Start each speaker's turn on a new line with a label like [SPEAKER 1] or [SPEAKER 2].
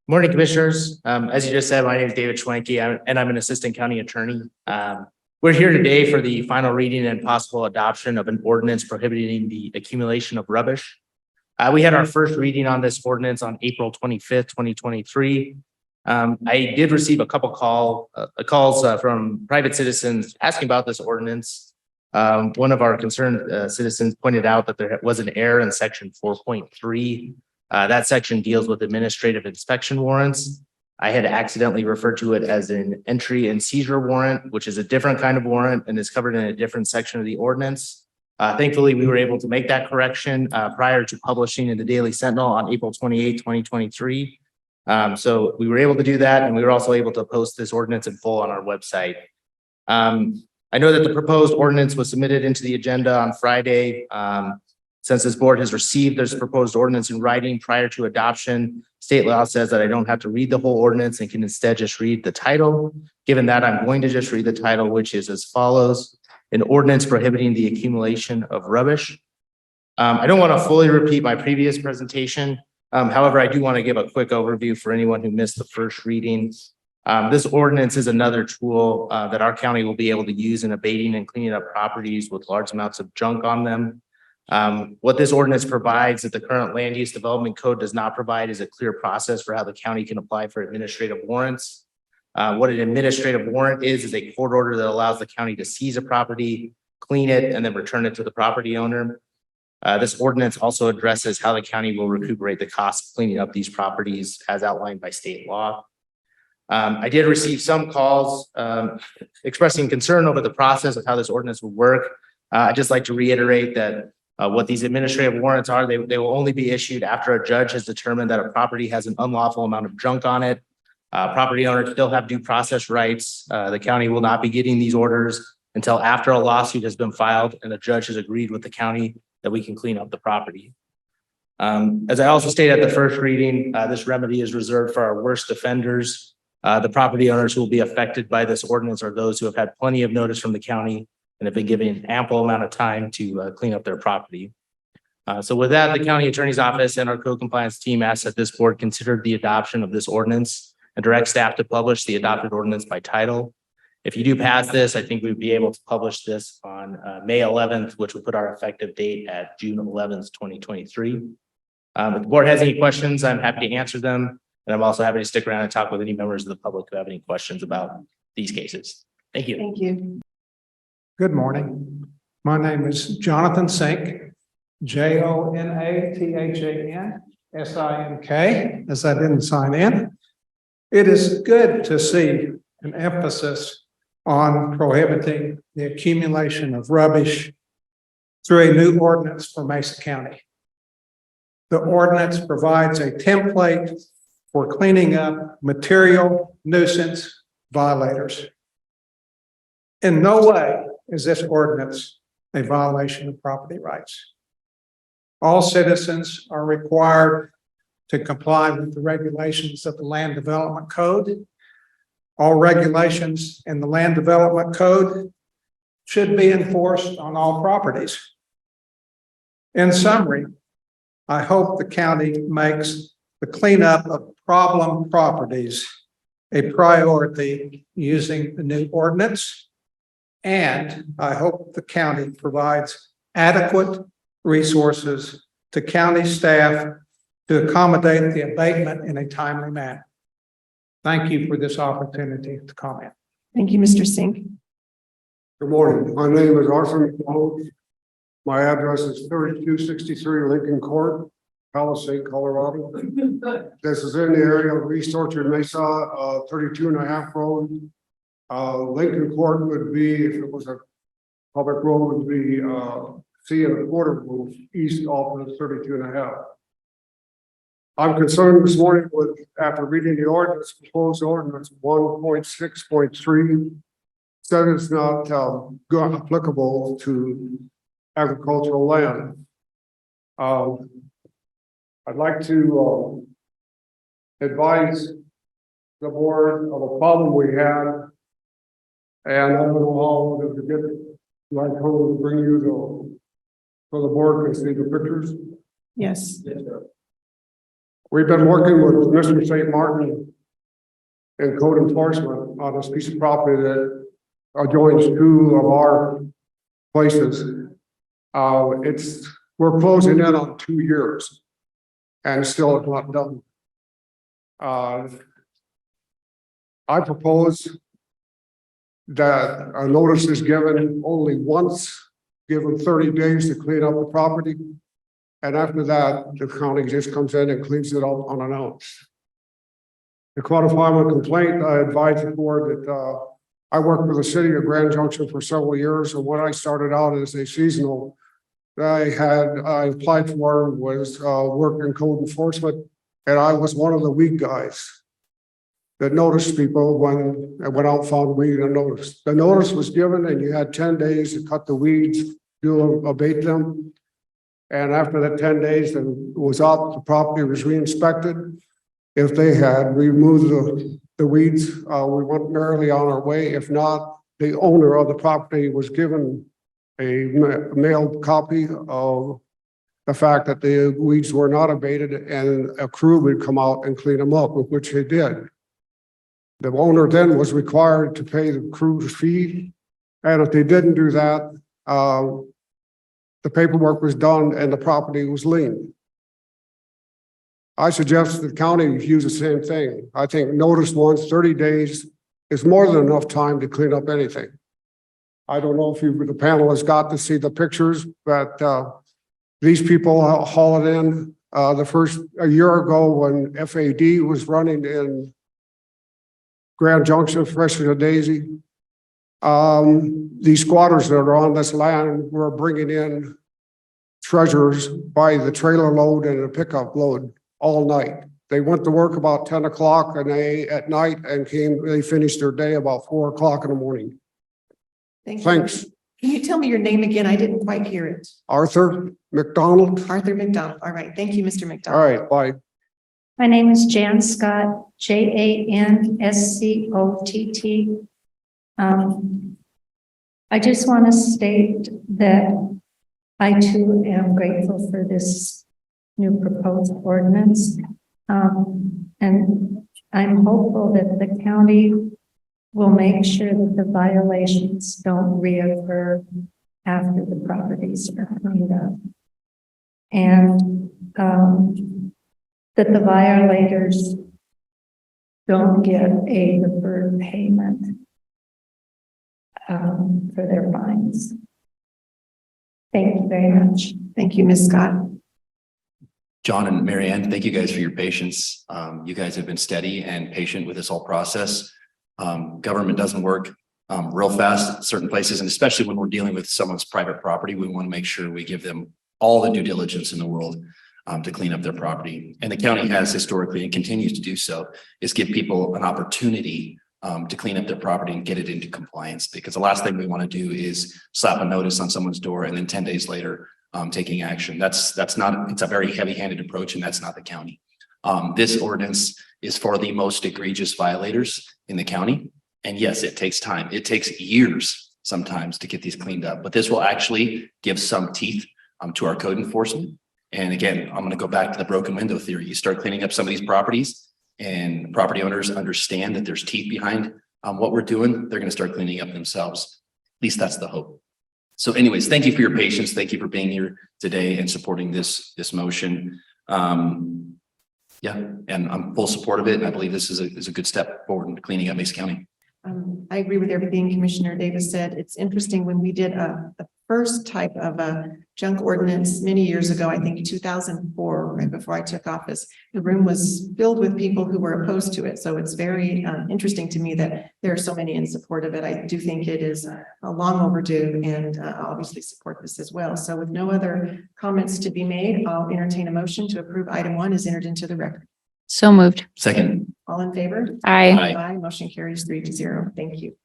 [SPEAKER 1] Morning, Commissioners. As you just said, my name is David Schwenke, and I'm an Assistant County Attorney. We're here today for the final reading and possible adoption of an ordinance prohibiting the accumulation of rubbish. We had our first reading on this ordinance on April 25th, 2023. I did receive a couple calls from private citizens asking about this ordinance. One of our concerned citizens pointed out that there was an error in section 4.3. That section deals with administrative inspection warrants. I had accidentally referred to it as an entry and seizure warrant, which is a different kind of warrant and is covered in a different section of the ordinance. Thankfully, we were able to make that correction prior to publishing in the Daily Sentinel on April 28, 2023. So we were able to do that, and we were also able to post this ordinance in full on our website. I know that the proposed ordinance was submitted into the agenda on Friday. Since this board has received this proposed ordinance in writing prior to adoption, state law says that I don't have to read the whole ordinance and can instead just read the title. Given that, I'm going to just read the title, which is as follows: an ordinance prohibiting the accumulation of rubbish. I don't want to fully repeat my previous presentation. However, I do want to give a quick overview for anyone who missed the first reading. This ordinance is another tool that our county will be able to use in abating and cleaning up properties with large amounts of junk on them. What this ordinance provides that the current land use development code does not provide is a clear process for how the county can apply for administrative warrants. What an administrative warrant is a court order that allows the county to seize a property, clean it, and then return it to the property owner. This ordinance also addresses how the county will recuperate the cost of cleaning up these properties as outlined by state law. I did receive some calls expressing concern over the process of how this ordinance will work. I'd just like to reiterate that what these administrative warrants are, they will only be issued after a judge has determined that a property has an unlawful amount of junk on it. Property owners still have due process rights. The county will not be getting these orders until after a lawsuit has been filed and the judge has agreed with the county that we can clean up the property. As I also stated at the first reading, this remedy is reserved for our worst offenders. The property owners who will be affected by this ordinance are those who have had plenty of notice from the county and have been given an ample amount of time to clean up their property. So with that, the county attorney's office and our code compliance team asks that this board consider the adoption of this ordinance and direct staff to publish the adopted ordinance by title. If you do pass this, I think we'd be able to publish this on May 11th, which would put our effective date at June 11th, 2023. If the board has any questions, I'm happy to answer them. And I'm also happy to stick around and talk with any members of the public who have any questions about these cases. Thank you.
[SPEAKER 2] Thank you.
[SPEAKER 3] Good morning. My name is Jonathan Sink, JONATHANSINK, as I didn't sign in. It is good to see an emphasis on prohibiting the accumulation of rubbish through a new ordinance for Mesa County. The ordinance provides a template for cleaning up material nuisance violators. In no way is this ordinance a violation of property rights. All citizens are required to comply with the regulations of the Land Development Code. All regulations in the Land Development Code should be enforced on all properties. In summary, I hope the county makes the cleanup of problem properties a priority using the new ordinance. And I hope the county provides adequate resources to county staff to accommodate the abatement in a timely manner. Thank you for this opportunity to comment.
[SPEAKER 2] Thank you, Mr. Sink.
[SPEAKER 4] Good morning. My name is Arthur McDonald. My address is 3263 Lincoln Court, Palisade, Colorado. This is in the area of East Orchard Mesa, 32.5 road. Lincoln Court would be, if it was a public road, would be C and a quarter move east off of 32.5. I'm concerned this morning with, after reading the ordinance, proposed ordinance 1.6.3 said it's not applicable to agricultural land. I'd like to advise the board of a problem we had. And I don't know how to get like to bring you so the board can see the pictures.
[SPEAKER 2] Yes.
[SPEAKER 4] We've been working with Mr. St. Martin and code enforcement on this piece of property that adjoins two of our places. We're closing in on 2 years and still it's not done. I propose that a notice is given only once, given 30 days to clean up the property. And after that, the county just comes in and cleans it up unannounced. To qualify my complaint, I advise the board that I worked for the city of Grand Junction for several years, and when I started out as a seasonal, I applied for was work in code enforcement, and I was one of the weed guys that noticed people when I went out and found weed and noticed. The notice was given and you had 10 days to cut the weeds, abate them. And after that 10 days that was up, the property was re-inspected. If they had removed the weeds, we went merrily on our way. If not, the owner of the property was given a mailed copy of the fact that the weeds were not abated and a crew would come out and clean them up, which they did. The owner then was required to pay the crew's fee. And if they didn't do that, the paperwork was done and the property was liened. I suggest the county use the same thing. I think notice once, 30 days is more than enough time to clean up anything. I don't know if the panel has got to see the pictures, but these people haul it in. A year ago when FAD was running in Grand Junction, fresh as a daisy, these squatters that are on this land were bringing in treasures by the trailer load and the pickup load all night. They went to work about 10 o'clock and at night and they finished their day about 4 o'clock in the morning. Thanks.
[SPEAKER 2] Can you tell me your name again? I didn't quite hear it.
[SPEAKER 4] Arthur McDonald.
[SPEAKER 2] Arthur McDonald. All right. Thank you, Mr.
[SPEAKER 4] All
[SPEAKER 2] McDonald.
[SPEAKER 4] right, bye.
[SPEAKER 5] My name is Jan Scott, Janscott. I just want to state that I too am grateful for this new proposed ordinance. And I'm hopeful that the county will make sure that the violations don't reoccur after the properties are cleaned up. And that the violators don't get a deferred payment for their fines. Thank you very much.
[SPEAKER 2] Thank you, Ms. Scott.
[SPEAKER 6] John and Mary Ann, thank you guys for your patience. You guys have been steady and patient with this whole process. Government doesn't work real fast at certain places, and especially when we're dealing with someone's private property, we want to make sure we give them all the due diligence in the world to clean up their property. And the county has historically and continues to do so, is give people an opportunity to clean up their property and get it into compliance. Because the last thing we want to do is slap a notice on someone's door and then 10 days later taking action. It's a very heavy-handed approach, and that's not the county. This ordinance is for the most egregious violators in the county. And yes, it takes time. It takes years sometimes to get these cleaned up, but this will actually give some teeth to our code enforcement. And again, I'm going to go back to the broken window theory. You start cleaning up some of these properties and property owners understand that there's teeth behind what we're doing. They're going to start cleaning up themselves. At least that's the hope. So anyways, thank you for your patience. Thank you for being here today and supporting this motion. Yeah, and I'm full support of it. And I believe this is a good step forward in cleaning up Mesa County.
[SPEAKER 2] I agree with everything Commissioner Davis said. It's interesting when we did the first type of a junk ordinance many years ago, I think 2004, right before I took office, the room was filled with people who were opposed to it. So it's very interesting to me that there are so many in support of it. I do think it is long overdue and obviously support this as well. So with no other comments to be made, I'll entertain a motion to approve item 1 is entered into the record.
[SPEAKER 5] So moved.
[SPEAKER 6] Second.
[SPEAKER 2] All in favor?
[SPEAKER 5] Aye.
[SPEAKER 6] Aye.
[SPEAKER 2] Aye. Motion carries 3-0. Thank you.